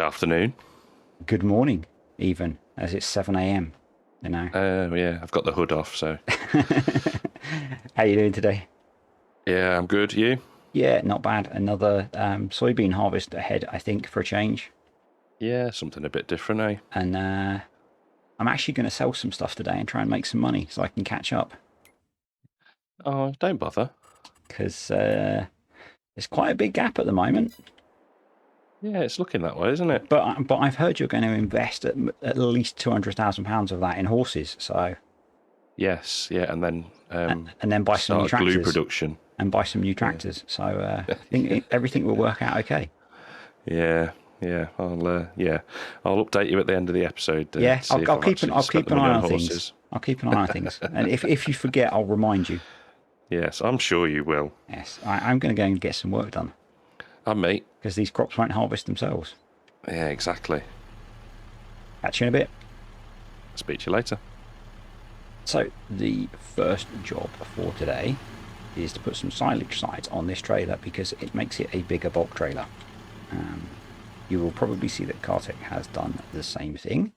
afternoon. Good morning, even as it's 7 a.m. You know. Yeah, I've got the hood off, so How you doing today? yeah, I'm good. You? Yeah, not bad. Another soybean harvest ahead, I think, for a change. Yeah, something a bit different, eh? And I'm actually going to sell some stuff today and try and make some money so I can catch up Oh, don't bother. because there's quite a big gap at the moment. Yeah, it's looking that way, isn't it? But I've heard you're going to invest at least £200,000 of that in horses. So Yes, yeah, and then and then buy some new start glue tractors production. and buy some new tractors. So I think everything will work out okay. Yeah, yeah. I'll update you at the end of the episode. Yeah, To see if I've actually I'll spent keep the an money eye on on things. horses. I'll keep an eye on things, and if you forget, I'll remind you. Yes, I'm sure you will. Yes, I'm going to go and get some work done Mate. because these crops won't harvest themselves. Yeah, exactly. Catch you in a bit. Speak to you later. So the first job for today is to put some silage sides on this trailer because it makes it a bigger bulk trailer. You will probably see that Kartik has done the same thing.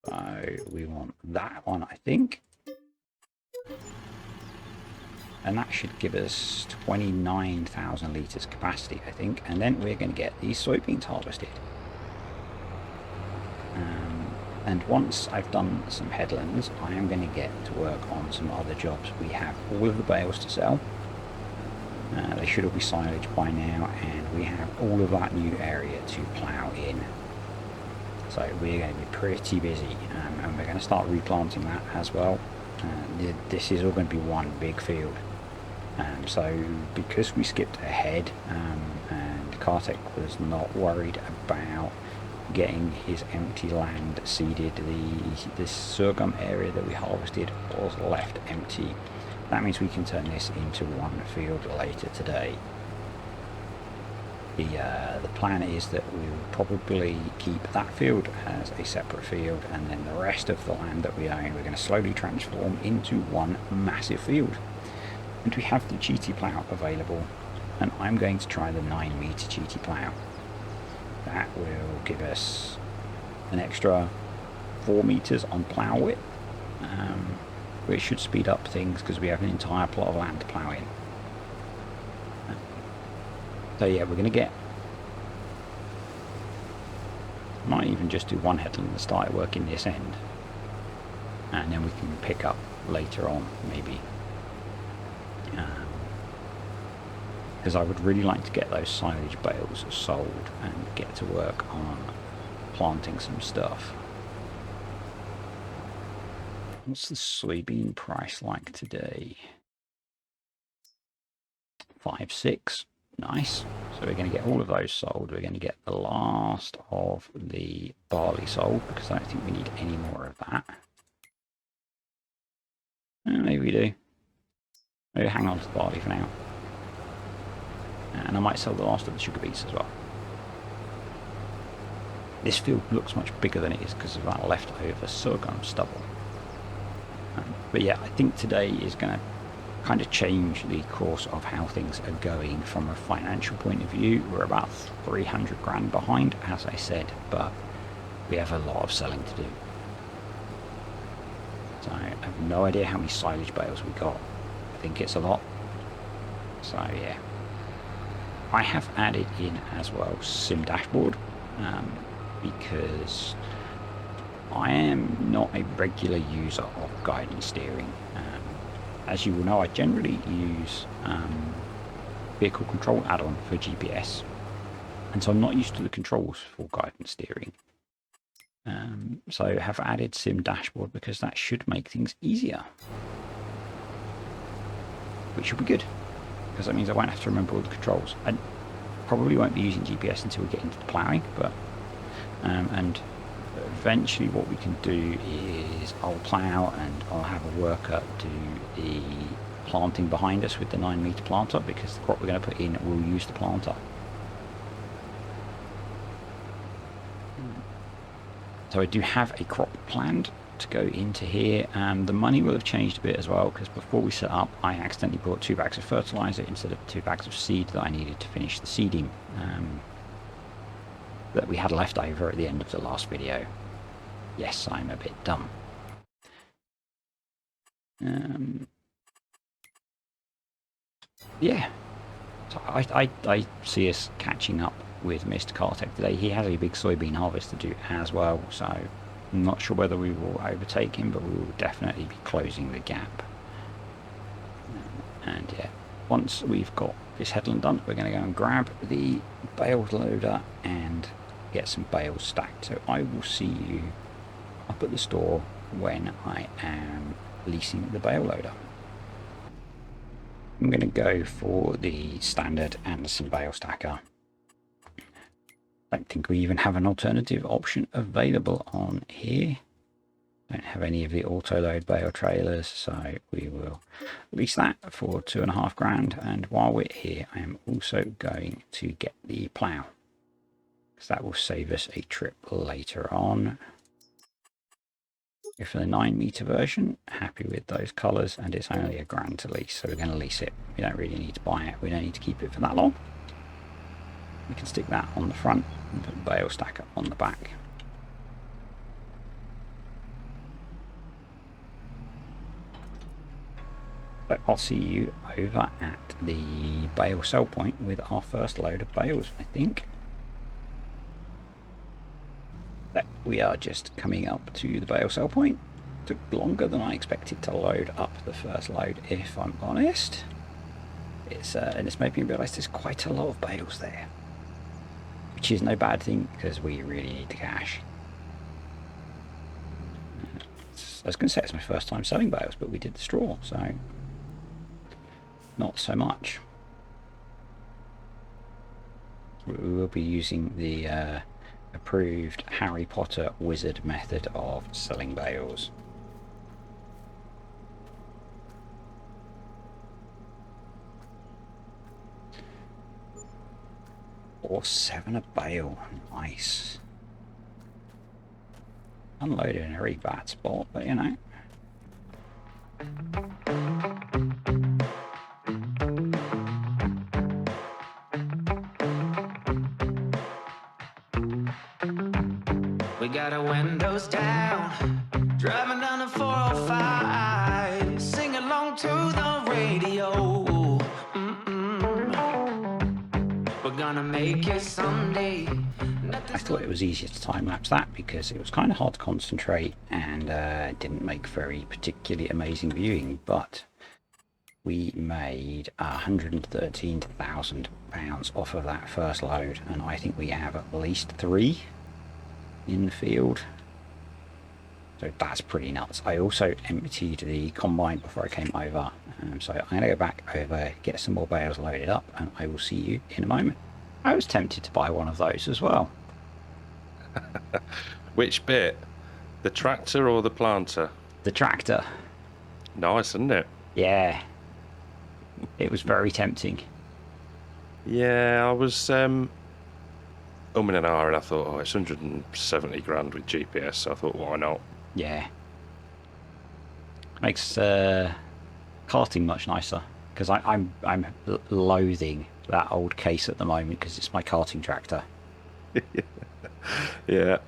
So we want that one, I think. And that should give us 29,000 litres capacity, I think. And then we're going to get these soybeans harvested. And once I've done some headlands, I am going to get to work on some other jobs. We have all of the bales to sell. They should all be silage by now. And we have all of that new area to plough in. So we're going to be pretty busy. And we're going to start replanting that as well. This is all going to be one big field. So because we skipped ahead and Kartik was not worried about getting his empty land seeded, this sorghum area that we harvested was left empty. That means we can turn this into one field later today. The plan is that we will probably keep that field as a separate field, and then the rest of the land that we own we're going to slowly transform into one massive field. And we have the GT plough available, and I'm going to try the 9-metre GT plough. That will give us an extra 4 metres on plough width, which should speed up things because we have an entire plot of land to plough in. So yeah, we're going to get, might even just do one headland and start working this end, and then we can pick up later on maybe. Because I would really like to get those silage bales sold and get to work on planting some stuff. What's the soybean price like today? 5.6. Nice. So we're going to get all of those sold. We're going to get the last of the barley sold because I don't think we need any more of that. Maybe we do. Maybe hang on to the barley for now. And I might sell the last of the sugar beets as well. This field looks much bigger than it is because of that leftover sorghum stubble. But yeah, I think today is going to kind of change the course of how things are going from a financial point of view. We're about 300 grand behind, as I said, but we have a lot of selling to do. So I have no idea how many silage bales we got. I think it's a lot. So yeah. I have added in as well sim dashboard because I am not a regular user of guidance steering. As you will know, I generally use vehicle control add-on for GPS, and so I'm not used to the controls for guidance steering. So I have added sim dashboard because that should make things easier, which should be good. Because that means I won't have to remember all the controls. I probably won't be using GPS until we get into the ploughing, but and eventually what we can do is I'll plough and I'll have a worker do the planting behind us with the 9-metre planter because the crop we're going to put in will use the planter. So I do have a crop planned to go into here. The money will have changed a bit as well, because before we set up, I accidentally bought 2 bags of fertilizer instead of 2 bags of seed that I needed to finish the seeding that we had left over at the end of the last video. Yes, I'm a bit dumb. Yeah, so I see us catching up with Mr. Kartek today. He has a big soybean harvest to do as well, so I'm not sure whether we will overtake him, but we will definitely be closing the gap. And yeah, once we've got this headland done, we're going to go and grab the bales loader and get some bales stacked. So I will see you up at the store when I am leasing the bale loader. I'm going to go for the standard Anderson bale stacker. I don't think we even have an alternative option available on here. Don't have any of the auto load bale trailers, so we will lease that for £2.5 grand. And while we're here, I am also going to get the plough, because that will save us a trip later on. Go for the 9-metre version, happy with those colours, and it's only £1 grand to lease, so we're going to lease it. We don't really need to buy it, we don't need to keep it for that long. We can stick that on the front and put the bale stacker on the back. So I'll see you over at the bale sell point with our first load of bales, I think. We are just coming up to the bale sell point. Took longer than I expected to load up the first load, if I'm honest. And it's making me realise there's quite a lot of bales there, which is no bad thing because we really need the cash. I was going to say it's my first time selling bales, but we did the straw, so not so much. We will be using the approved Harry Potter wizard method of selling bales. Or 7 a bale, nice. Unloaded in a very bad spot, but you know. We got our windows down, driving down the 405, sing along to the radio. We're gonna make it someday. I thought it was easier to time-lapse that because it was kind of hard to concentrate and it didn't make very particularly amazing viewing, but we made £113,000 off of that first load, and I think we have at least 3 in the field, so that's pretty nuts. I also emptied the combine before I came over, so I'm going to go back over, get some more bales loaded up, and I will see you in a moment. I was tempted to buy one of those as well. Which bit? The tractor or the planter? The tractor. Nice, isn't it? Yeah. It was very tempting. Yeah, I was umming and ahhing. I thought, oh, it's 170 grand with GPS, so I thought, why not? Yeah. Makes karting much nicer, because I'm loathing that old case at the moment because it's my karting tractor. Yeah.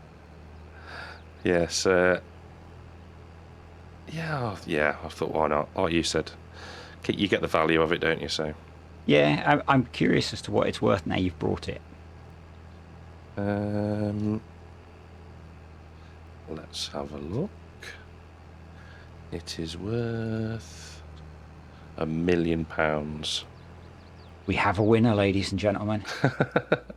Yes. Yeah. I thought, why not? Like you said, you get the value of it, don't you? So. Yeah, I'm curious as to what it's worth now you've brought it. Let's have a look. It is worth £1 million. We have a winner, ladies and gentlemen.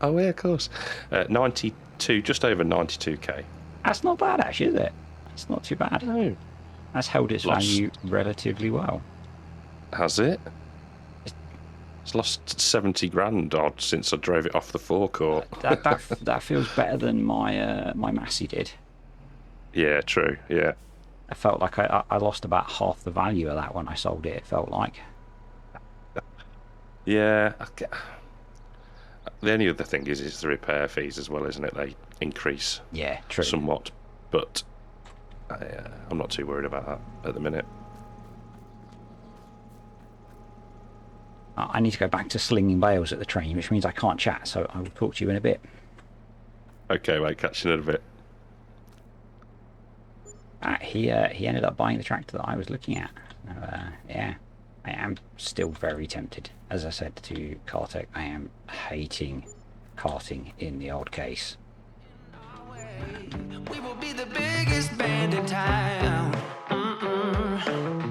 Oh yeah, of course. 92, just over 92k. That's not bad, actually, is it? It's not too bad. No. That's held its value relatively well. Has it? It's lost 70 grand odd since I drove it off the forecourt. that feels better than my my Massey did. Yeah, true. Yeah. I felt like I lost about half the value of that when I sold it. It felt like. Yeah. The only other thing is the repair fees as well, isn't it? They increase. Yeah, true. Somewhat, but I'm not too worried about that at the minute. I need to go back to slinging bales at the train, which means I can't chat, so I will talk to you in a bit. Okay, mate, catch you in a bit. He ended up buying the tractor that I was looking at. Yeah, I am still very tempted. As I said to Kartek, I am hating karting in the old case. We will be the biggest band in town.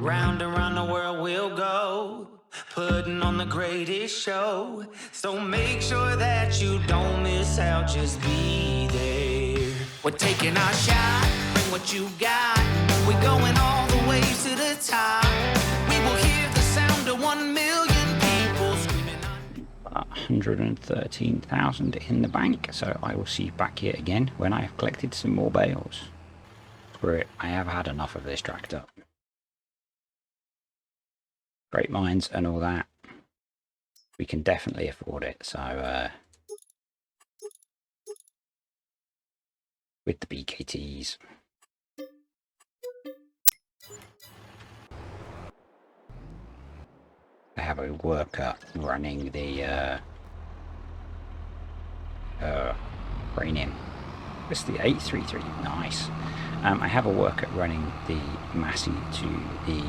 Round and round the world we'll go, putting on the greatest show. So make sure that you don't miss out, just be there. We're taking our shot, bring what you got. We're going all the way to the top. We will hear the sound of 1 million people screaming. 113,000 in the bank, so I will see you back here again when I have collected some more bales. Screw it, I have had enough of this tractor. Great minds and all that. We can definitely afford it, so with the BKTs. I have a worker running the bring in. It's the 833. Nice. I have a worker running the Massey to the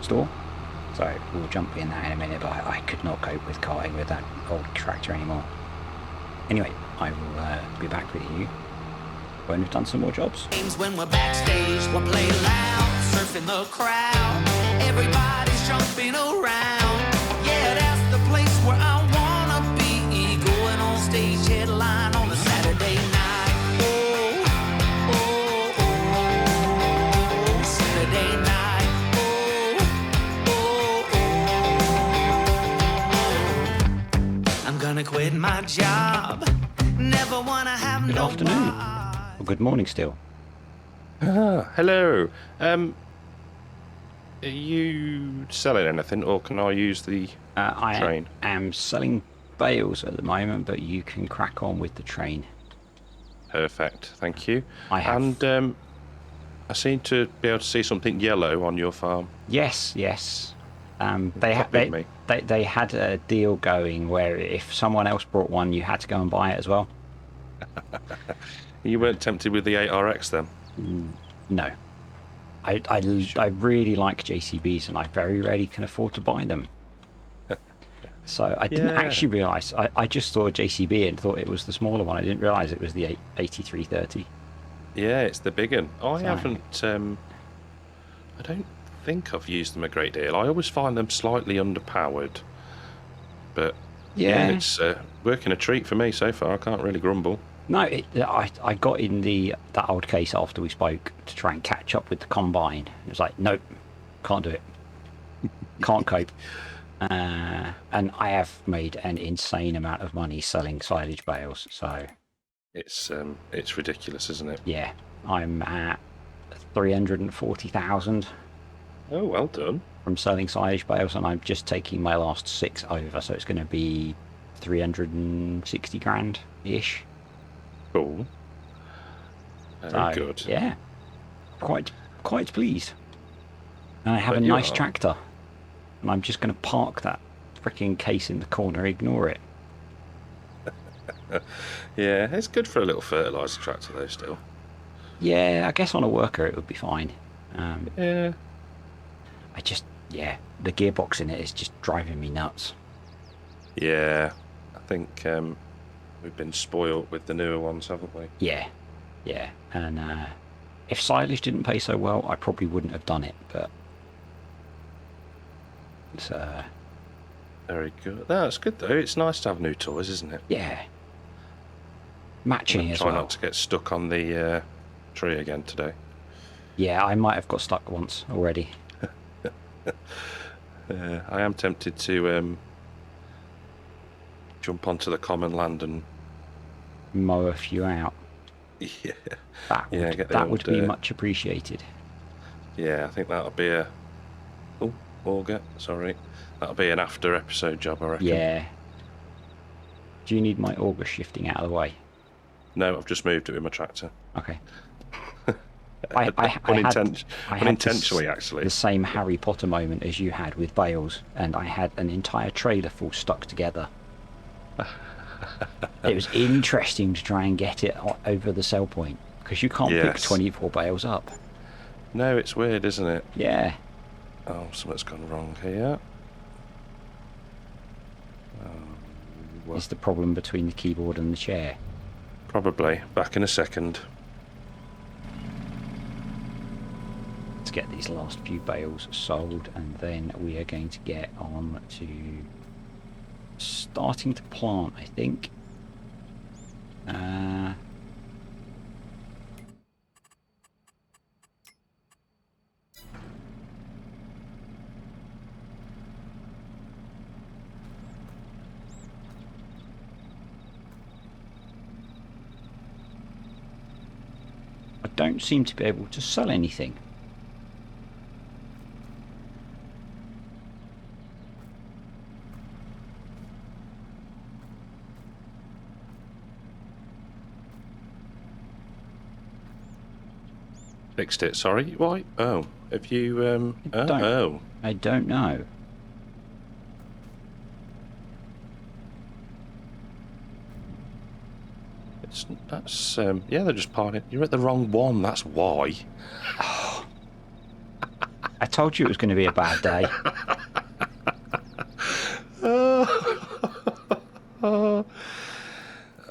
store, so we'll jump in that in a minute, but I could not cope with carting with that old tractor anymore. Anyway, I will be back with you when we've done some more jobs. When we're backstage, we'll play loud, surfing the crowd. Everybody's jumping around. Yeah, that's the place where I wanna be. Going on stage, headline on a Saturday night. Oh, oh, oh, Saturday night. Oh, oh, oh. I'm gonna quit my job. Never wanna have Good no afternoon. bar. Well, good morning still. Hello. Are you selling anything, or can I use the train? I am selling bales at the moment, but you can crack on with the train. Perfect, thank you. I have. And I seem to be able to see something yellow on your farm. Yes, yes. They Copied me. had a deal going where if someone else brought one, you had to go and buy it as well. You weren't tempted with the 8RX then? No. I really like JCBs, and I very rarely can afford to buy them. So I didn't actually realise. I just saw a JCB and thought it was the smaller one. I didn't realise it was the 8330. Yeah, it's the big one. I So- haven't. I don't think I've used them a great deal. I always find them slightly underpowered, but Yeah. it's working a treat for me so far. I can't really grumble. No, I got in that old case after we spoke to try and catch up with the combine. It was like, nope, can't do it. Can't cope. And I have made an insane amount of money selling silage bales. So It's ridiculous, isn't it? yeah, I'm at 340,000 Oh, well done. from selling silage bales, and I'm just taking my last 6 over. So it's going to be 360 grand ish. Cool. Very good. Yeah, quite pleased. And I have Bet a you nice are. tractor, and I'm just going to park that freaking case in the corner, ignore it. Yeah, it's good for a little fertiliser tractor though. Still. Yeah, I guess on a worker it would be fine. Yeah. The gearbox in it is just driving me nuts. Yeah. I think we've been spoilt with the newer ones, haven't we? Yeah, and if silage didn't pay so well, I probably wouldn't have done it, but it's Very good. That's good though. It's nice to have new toys, isn't it? yeah, matching And as try well. not to get stuck on the tree again today. Yeah, I might have got stuck once already. I am tempted to jump onto the common land and Mow a few out. yeah, That get would the be old, much appreciated. yeah. I think that'll be a auger. Sorry, that'll be an after episode job, I reckon. Yeah. Do you need my auger shifting out of the way? No, I've just moved it with my tractor. Okay. I had Unintentionally, actually. the same Harry Potter moment as you had with bales, and I had an entire trailer full stuck together. It was interesting to try and get it over the sell point because you can't pick Yes. 24 bales up. No, it's weird, isn't it? Yeah. Oh, something's gone wrong here. It's the problem between the keyboard and the chair. Probably. Back in a second. Let's get these last few bales sold, and then we are going to get on to starting to plant, I think. I don't seem to be able to sell anything. Fixed it, sorry. Why? Oh. Have you, I don't know. That's, yeah, they're just parting. You're at the wrong one, that's why. I told you it was going to be a bad day.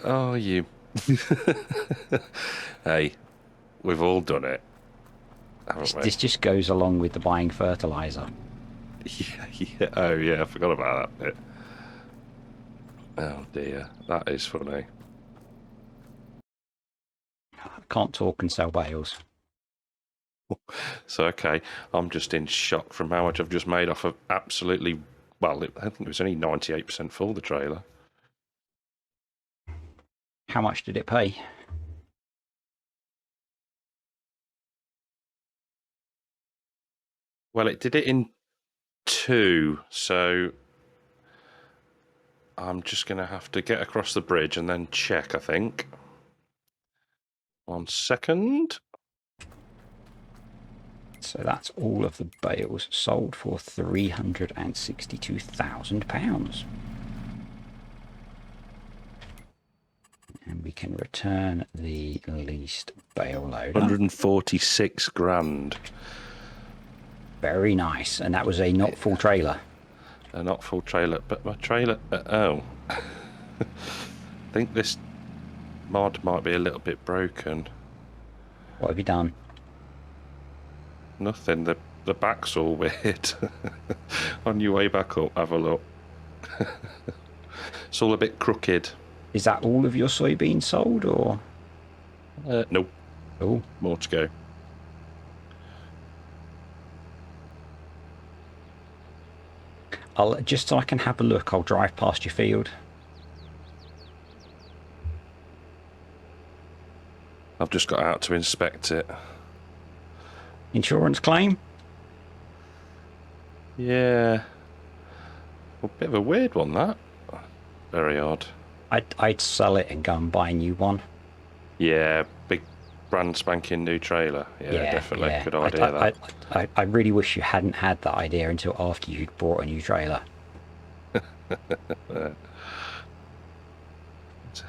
Oh, you. Hey, we've all done it, haven't we? This just goes along with the buying fertilizer. Yeah. Oh, yeah, I forgot about that bit. Oh, dear. That is funny. I can't talk and sell bales. So, okay, I'm just in shock from how much I've just made off of absolutely... Well, I think it was only 98% full, the trailer. How much did it pay? Well, it did it in 2, so I'm just going to have to get across the bridge and then check, I think. 1 second. So that's all of the bales sold for £362,000. And we can return the leased bale loader. 146 grand. Very nice. And that was a not full trailer. A not full trailer, but my trailer... oh. I think this mod might be a little bit broken. What have you done? Nothing. The back's all weird. On your way back up, have a look. It's all a bit crooked. Is that all of your soybeans sold, or? Nope. Oh, More to go. just so I can have a look, I'll drive past your field. I've just got out to inspect it. Insurance claim? Yeah. A bit of a weird one, that. Very odd. I'd sell it and go and buy a new one. Yeah, big brand spanking new trailer. Yeah, definitely. Yeah. Good idea, that. I really wish you hadn't had that idea until after you'd bought a new trailer. It's a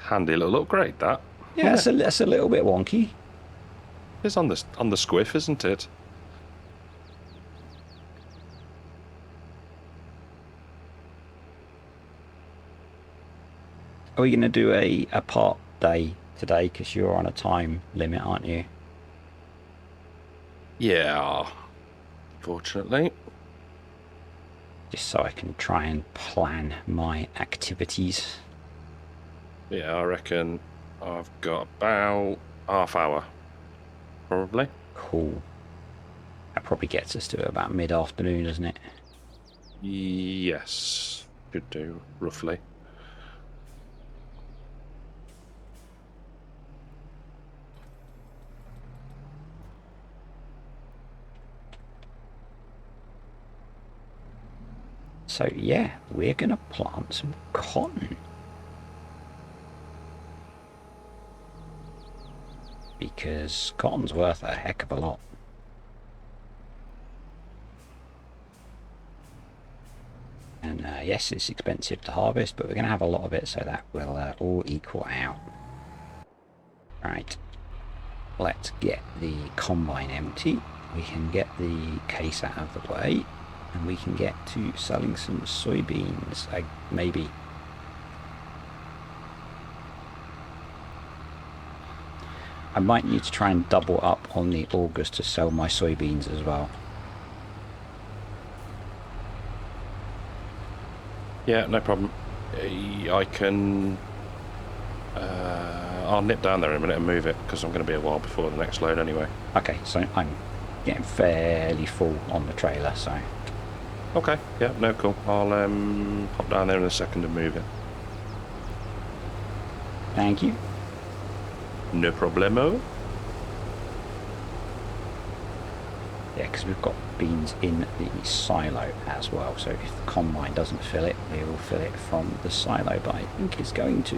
handy little upgrade, that. Yeah, that's a little bit wonky. It's on the squiff, isn't it? Are we going to do a part day today? Because you're on a time limit, aren't you? Yeah. Fortunately. Just so I can try and plan my activities. Yeah, I reckon I've got about half hour. Probably. Cool. That probably gets us to about mid-afternoon, doesn't it? Yes. Should do, roughly. So yeah, we're going to plant some cotton. because cotton's worth a heck of a lot. And yes, it's expensive to harvest, but we're going to have a lot of it, so that will all equal out. Right, let's get the combine empty. We can get the case out of the way, and we can get to selling some soybeans, maybe. I might need to try and double up on the augers to sell my soybeans as well. Yeah, no problem. I can... I'll nip down there in a minute and move it, because I'm going to be a while before the next load anyway. Okay, so I'm getting fairly full on the trailer, so... Okay, yeah, no, cool. I'll hop down there in a second and move it. Thank you. No problemo. Yeah, because we've got beans in the silo as well, so if the combine doesn't fill it, we will fill it from the silo, but I think it's going to.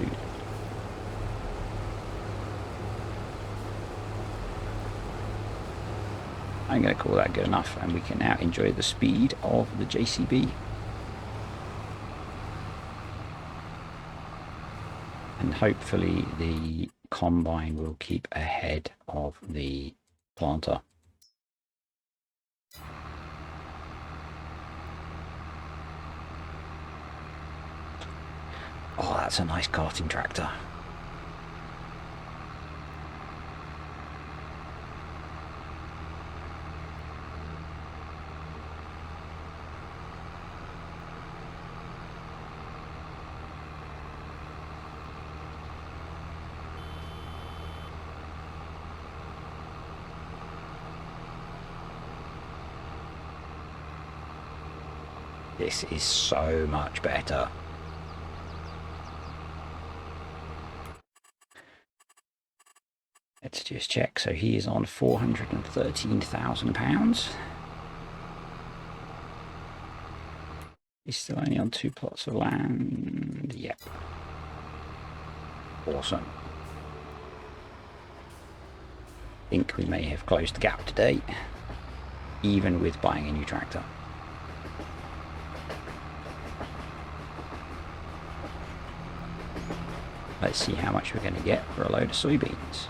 I'm going to call that good enough, and we can now enjoy the speed of the JCB. And hopefully the combine will keep ahead of the planter. Oh, that's a nice carting tractor. This is so much better. Let's just check. So he is on £413,000. He's still only on 2 plots of land. Yep. Awesome. I think we may have closed the gap today, even with buying a new tractor. Let's see how much we're going to get for a load of soybeans.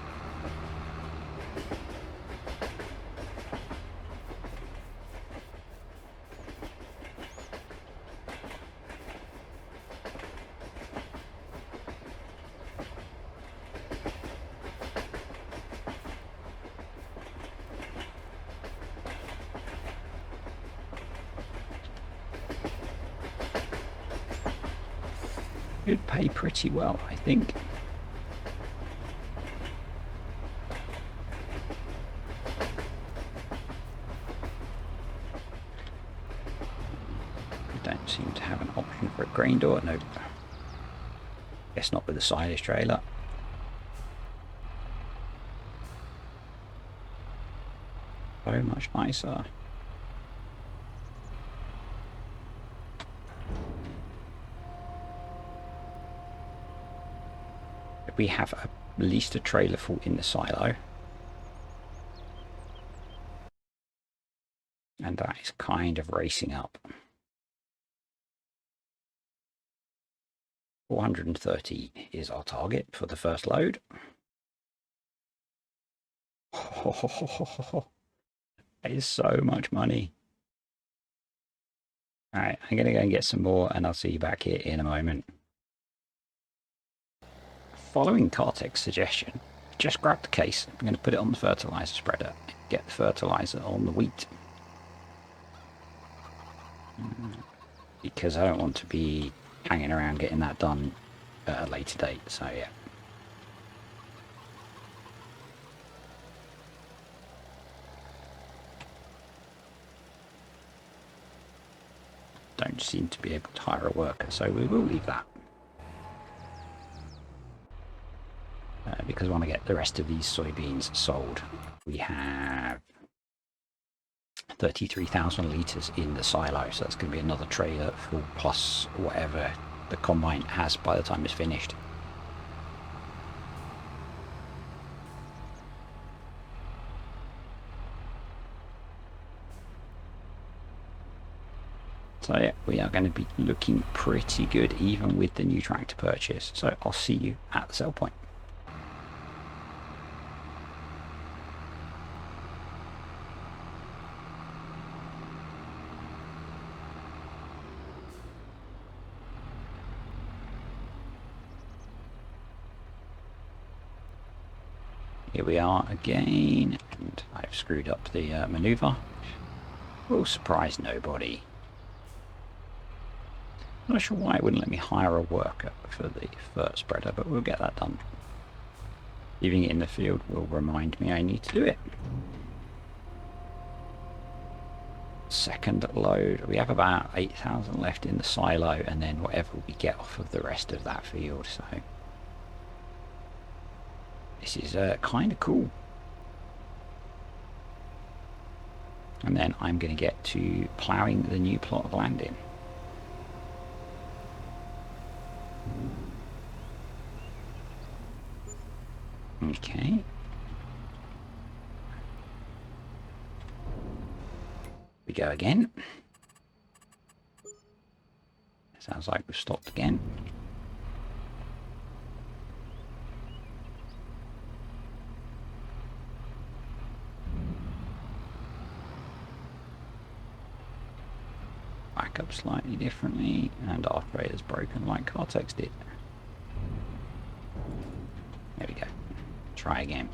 Should pay pretty well, I think. We don't seem to have an option for a grain door. No, guess not with the silage trailer. So much nicer. We have at least a trailer full in the silo, and that is kind of racing up. 430 is our target for the first load. That is so much money. All right, I'm going to go and get some more, and I'll see you back here in a moment. Following Kartek's suggestion, just grab the case. I'm going to put it on the fertilizer spreader, get the fertilizer on the wheat, because I don't want to be hanging around getting that done at a later date. So yeah. Don't seem to be able to hire a worker, so we will leave that. Because I want to get the rest of these soybeans sold. We have 33,000 litres in the silo, so that's going to be another trailer full plus whatever the combine has by the time it's finished. So yeah, we are going to be looking pretty good even with the new tractor purchase. So I'll see you at the sell point. Here we are again, and I've screwed up the maneuver. Will surprise nobody. Not sure why it wouldn't let me hire a worker for the first spreader, but we'll get that done. Leaving it in the field will remind me I need to do it. Second load, we have about 8,000 left in the silo, and then whatever we get off of the rest of that field. So this is kind of cool. And then I'm going to get to ploughing the new plot of land in. Okay. We go again. Sounds like we've stopped again. Back up slightly differently, and our operator's broken like Cartex did. There we go. Try again.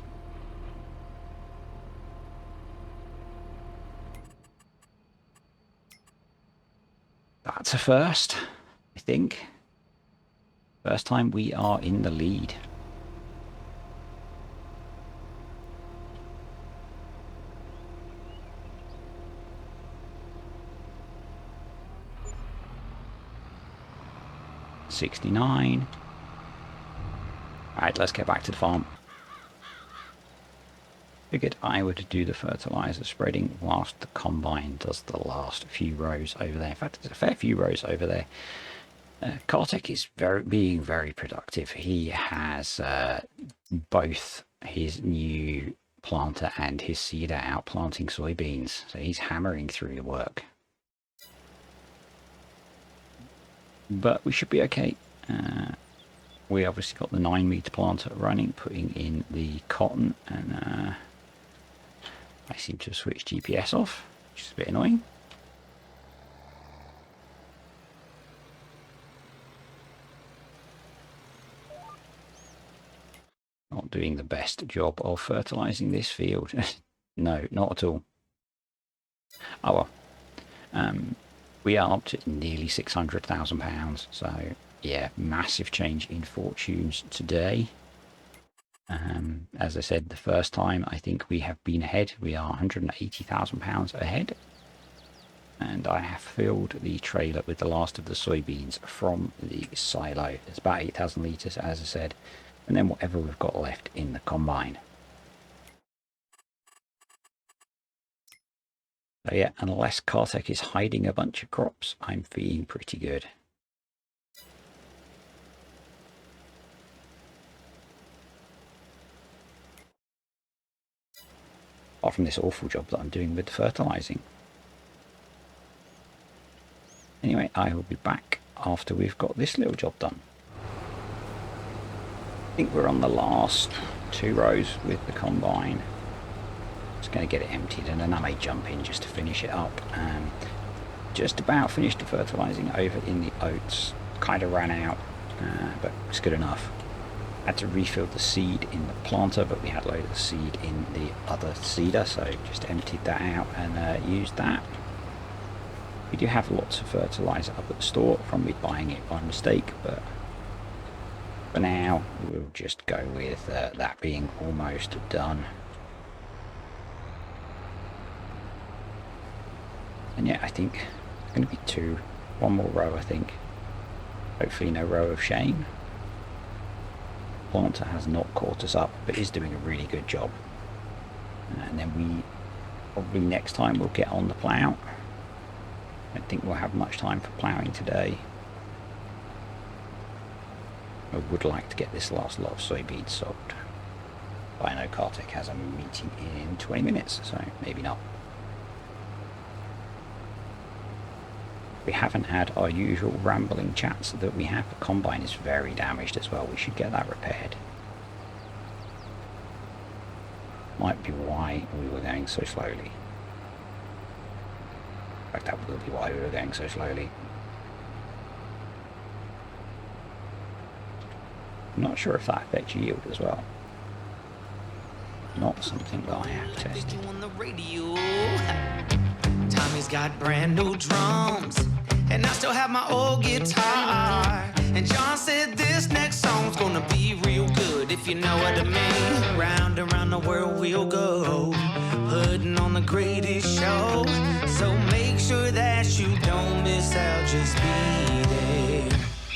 That's a first, I think. First time we are in the lead. $69. Alright, let's get back to the farm. Figured I would do the fertilizer spreading whilst the combine does the last few rows over there. In fact, there's a fair few rows over there. Kartik is being very productive. He has both his new planter and his seeder out planting soybeans, so he's hammering through the work. But we should be okay. We obviously got the 9-meter planter running, putting in the cotton, and I seem to have switched GPS off, which is a bit annoying. Not doing the best job of fertilizing this field. No, not at all. Oh well. We are up to nearly £600,000, so yeah, massive change in fortunes today. As I said, the first time I think we have been ahead. We are £180,000 ahead, and I have filled the trailer with the last of the soybeans from the silo. It's about 8,000 litres, as I said, and then whatever we've got left in the combine. So yeah, unless Kartek is hiding a bunch of crops, I'm feeling pretty good. Apart from this awful job that I'm doing with the fertilizing. Anyway, I will be back after we've got this little job done. I think we're on the last 2 rows with the combine. Just going to get it emptied, and then I may jump in just to finish it up. Just about finished the fertilizing over in the oats. Kind of ran out, but it's good enough. Had to refill the seed in the planter, but we had a load of the seed in the other seeder, so just emptied that out and used that. We do have lots of fertilizer up at the store from me buying it by mistake, but for now we'll just go with that being almost done. And yeah, I think it's going to be one more row, I think. Hopefully no row of shame. Planter has not caught us up, but is doing a really good job. And then we probably next time we'll get on the plough. I don't think we'll have much time for ploughing today. I would like to get this last lot of soybeans sold. But I know Kartik has a meeting in 20 minutes, so maybe not. We haven't had our usual rambling chats that we have. The combine is very damaged as well. We should get that repaired. Might be why we were going so slowly. In fact, that will be why we were going so slowly. I'm not sure if that affects yield as well. Not something that I have tested. On the radio. Tommy's got brand new drums, and I still have my old guitar. And John said this next song's gonna be real good, if you know what I mean. Round and round the world we'll go, putting on the greatest show. So make sure that you don't miss out, just be there.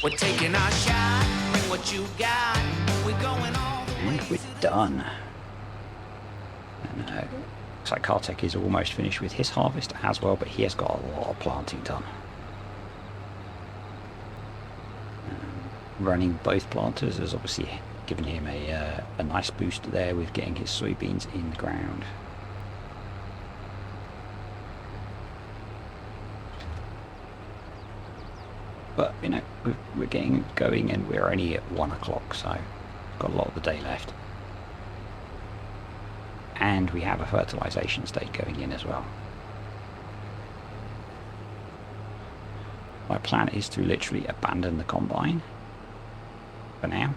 We're taking our shot, bring what you got. We're going all the way. And we're done. And looks like Kartek is almost finished with his harvest as well, but he has got a lot of planting done. Running both planters has obviously given him a nice boost there with getting his soybeans in the ground. But you know, we're getting going, and we're only at 1 o'clock, so got a lot of the day left. And we have a fertilization stage going in as well. My plan is to literally abandon the combine for now.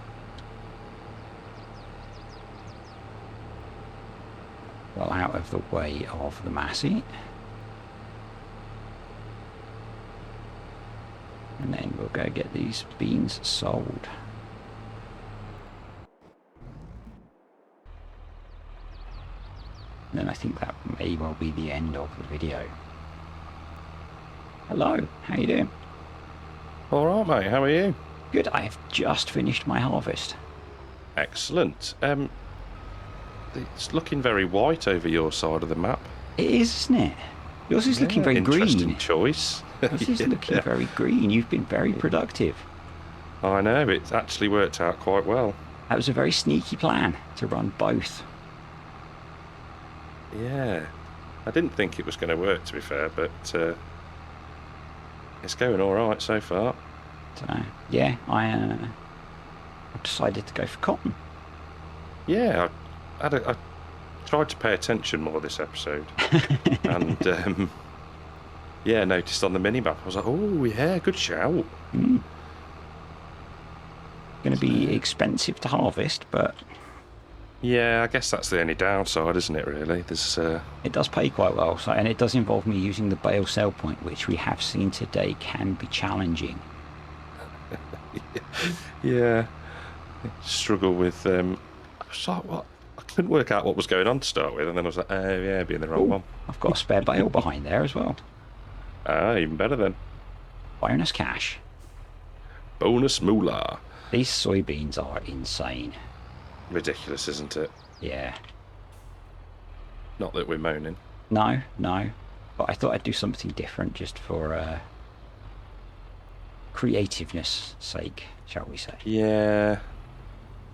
Well out of the way of the Massey. And then we'll go get these beans sold. And then I think that may well be the end of the video. Hello, how you doing? All right, mate. How are you? Good, I have just finished my harvest. Excellent. It's looking very white over your side of the map. It is, isn't it? Yours is looking very interesting green. choice. Yours is looking very green. You've been very productive. I know, it's actually worked out quite well. That was a very sneaky plan to run both. Yeah, I didn't think it was going to work, to be fair, but it's going all right so far. So, yeah, I decided to go for cotton. Yeah, I tried to pay attention more this episode. And, yeah, noticed on the mini-map, I was like, oh, yeah, good shout. Going to be expensive to harvest, but... Yeah, I guess that's the only downside, isn't it, really? There's It does pay quite well, so, and it does involve me using the bale sell point, which we have seen today can be challenging. Yeah, struggle with... I was like, what? I couldn't work out what was going on to start with, and then I was like, oh, yeah, being the wrong one. I've got a spare bale behind there as well. Ah, even better then. Bonus cash. Bonus moolah. These soybeans are insane. Ridiculous, isn't it? Yeah. Not that we're moaning. No, but I thought I'd do something different just for creativeness sake, shall we say. Yeah.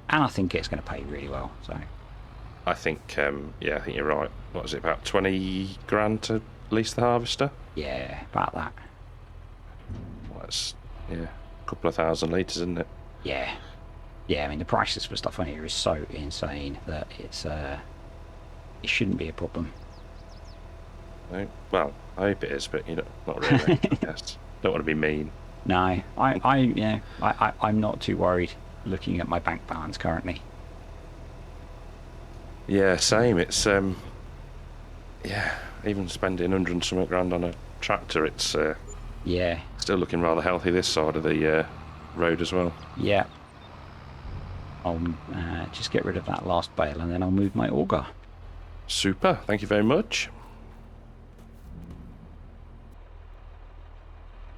And I think it's going to pay really well, so... I think, yeah, I think you're right. What is it, about 20 grand to lease the harvester? Yeah, about that. Well, that's, yeah, a couple of thousand litres, isn't it? Yeah. Yeah, I mean, the prices for stuff on here is so insane that it's, it shouldn't be a problem. No? Well, I hope it is, but, you know, not really, I guess. Don't want to be mean. No, I'm not too worried looking at my bank balance currently. Yeah, same. It's, yeah, even spending 100 and something grand on a tractor, it's Yeah. still looking rather healthy this side of the road as well. Yeah. I'll just get rid of that last bale and then I'll move my auger. Super, thank you very much.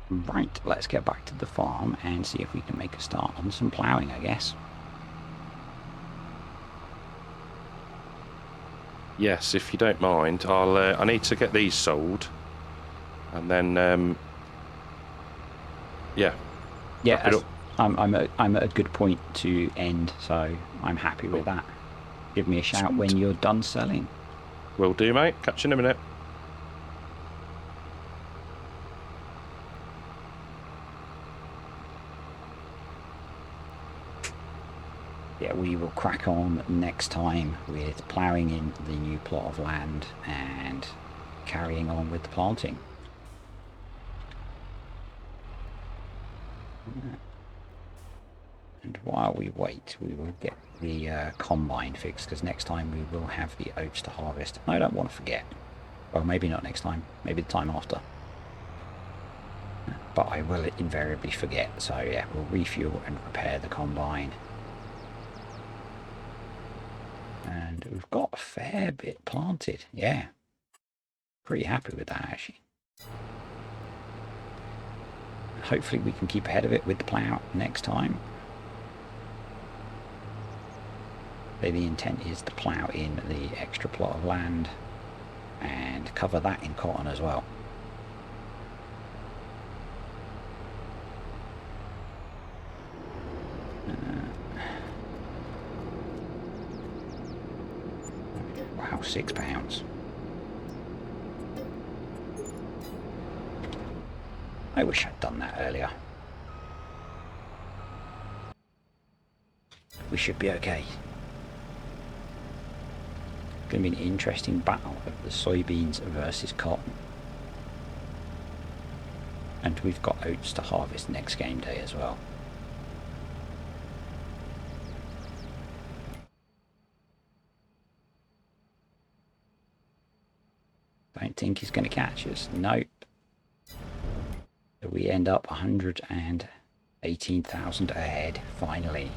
Right, let's get back to the farm and see if we can make a start on some ploughing, I guess. Yes, if you don't mind, I need to get these sold, and then yeah. Yeah, wrap it up. I'm at a good point to end, so I'm happy with that. Give me a shout when you're done selling. Will do, mate. Catch you in a minute. Yeah, we will crack on next time with ploughing in the new plot of land and carrying on with the planting. And while we wait, we will get the combine fixed, because next time we will have the oats to harvest. I don't want to forget. Well, maybe not next time, maybe the time after. But I will invariably forget, so yeah, we'll refuel and repair the combine. And we've got a fair bit planted, yeah. Pretty happy with that, actually. Hopefully we can keep ahead of it with the plough next time. The intent is to plough in the extra plot of land and cover that in cotton as well. Wow, £6. I wish I'd done that earlier. We should be okay. It's going to be an interesting battle of the soybeans versus cotton. And we've got oats to harvest next game day as well. Don't think he's going to catch us. Nope. So we end up 118,000 ahead, finally.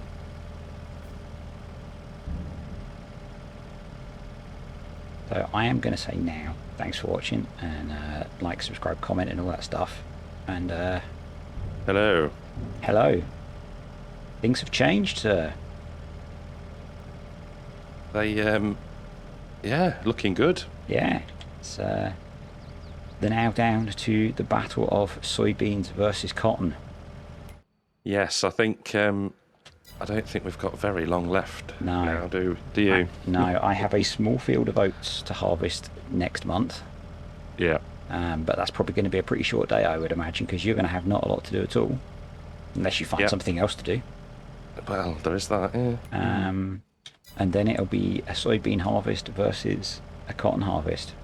So I am going to say now, thanks for watching, and like, subscribe, comment and all that stuff. And Hello. hello. Things have changed, sir. They, yeah, looking good. Yeah, it's they're now down to the battle of soybeans versus cotton. Yes, I think, I don't think we've got very long left No. now, do you? No, I have a small field of oats to harvest next month. Yeah. But that's probably going to be a pretty short day, I would imagine, because you're going to have not a lot to do at all. Unless you find Yep. something else to do. Well, there is that, yeah. And then it'll be a soybean harvest versus a cotton harvest.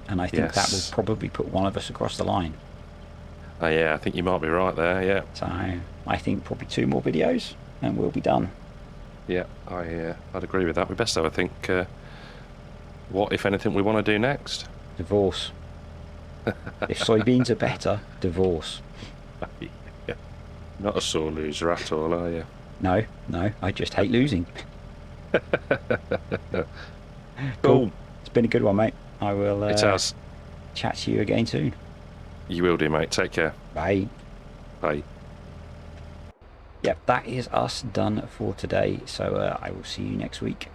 And I think that will Yes. probably put one of us across the line. Oh, yeah, I think you might be right there, yeah. So I think probably 2 more videos and we'll be done. Yeah, I'd agree with that. We best have a think, what, if anything, we want to do next. Divorce. If soybeans are better, divorce. Not a sore loser at all, are you? No, I just hate losing. Cool. It's been a good one, mate. I will It has. chat to you again soon. You will do, mate. Take care. Bye. Bye. Yep, that is us done for today. So I will see you next week.